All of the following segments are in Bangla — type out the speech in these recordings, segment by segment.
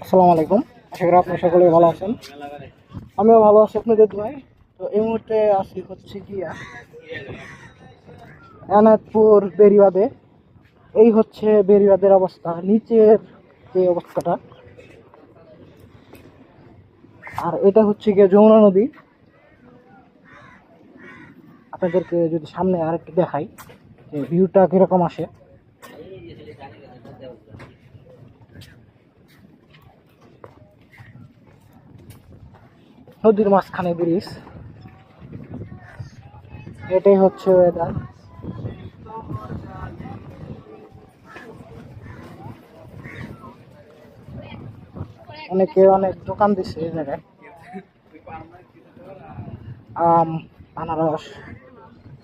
আসসালামু আলাইকুম। আশা করি আপনারা সকলেই ভালো আছেন। আমিও ভালো আছি আপনাদের দোয়ায়। তো এই মুহূর্তে আছি হচ্ছে গিয়া এনায়তপুর বেড়িবাঁধে। এই হচ্ছে বেড়িবাঁধের অবস্থা, নিচের যে অবস্থাটা। আর এটা হচ্ছে গিয়ে যমুনা নদী। আপনাদেরকে যদি সামনে আরেকটু দেখাই যে ভিউটা কিরকম আসে। নদীর মাঝখানে ব্রিজ, এটাই হচ্ছে ওয়েদার। অনেকে অনেক দোকান দিচ্ছে এই জায়গায়, আম, আনারস,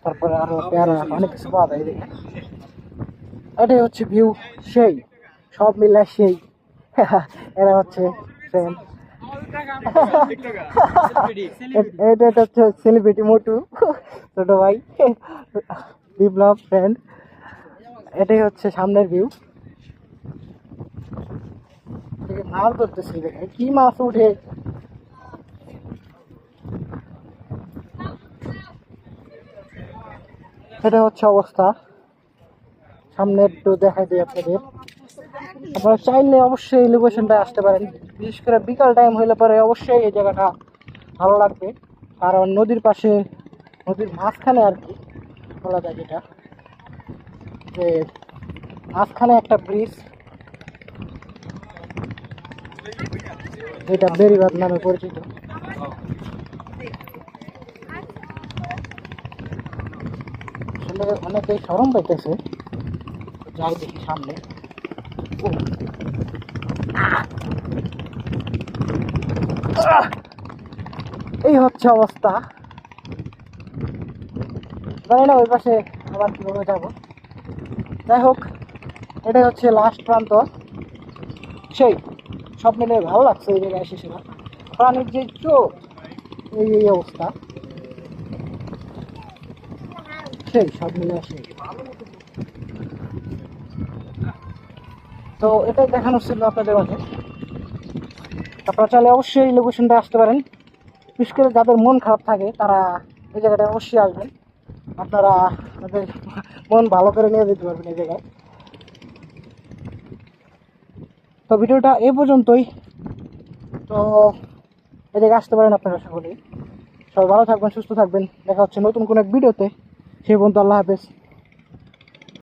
তারপরে আরো পেয়ারা, অনেক কিছু পাওয়া যায় এদিকে। এটাই হচ্ছে ভিউ, সেই সব মিলে সেই। এরা হচ্ছে ফ্রেন্ড। এটা হচ্ছে সেলিব্রিটি মোটু, ছোট ভাই বিপ্লব ফ্রেন্ড। এটাই হচ্ছে সামনের ভিউ। মাছ ধরতেছি, দেখে কি মাছ উঠে। এটা হচ্ছে অবস্থা। সামনে একটু দেখাই দিই আপনাদের। আপনারা চাইলে অবশ্যই এই লোকেশনটায় আসতে পারেন। বিশেষ করে বিকাল টাইম হইলে পরে অবশ্যই এই জায়গাটা ভালো লাগবে। কারণ নদীর পাশে, নদীর মাঝখানে আর কি বলা যায়, যেটা যে মাঝখানে একটা ব্রিজ, যেটা বেড়িবাঁধ নামে পরিচিত। আসলে অনেকেই শরম পাইতেছে, যাই দেখি সামনে। এই হচ্ছে অবস্থা। জানি না ওই পাশে আবার কীভাবে যাবো। যাই হোক, এটাই হচ্ছে লাস্ট প্রান্ত। সেই সব মিলে ভালো লাগছে এই জায়গায় এসেছিল। প্রাণীর যে চোখ, এই অবস্থা, সেই সব মিলে আসে। তো এটাই দেখানো ছিল আপনাদের মাঝে। আপনারা চাইলে অবশ্যই এই লোকেশনটা আসতে পারেন। বিশেষ করে যাদের মন খারাপ থাকে তারা এই জায়গাটায় অবশ্যই আসবেন। আপনারা তাদের মন ভালো করে নিয়ে যেতে পারবেন এই জায়গায়। তো ভিডিওটা এ পর্যন্তই। তো এই জায়গায় আসতে পারেন আপনারা সকলেই। সবাই ভালো থাকবেন, সুস্থ থাকবেন। দেখা হচ্ছে নতুন কোনো এক ভিডিওতে। সেই পর্যন্ত আল্লাহ হাফেজ।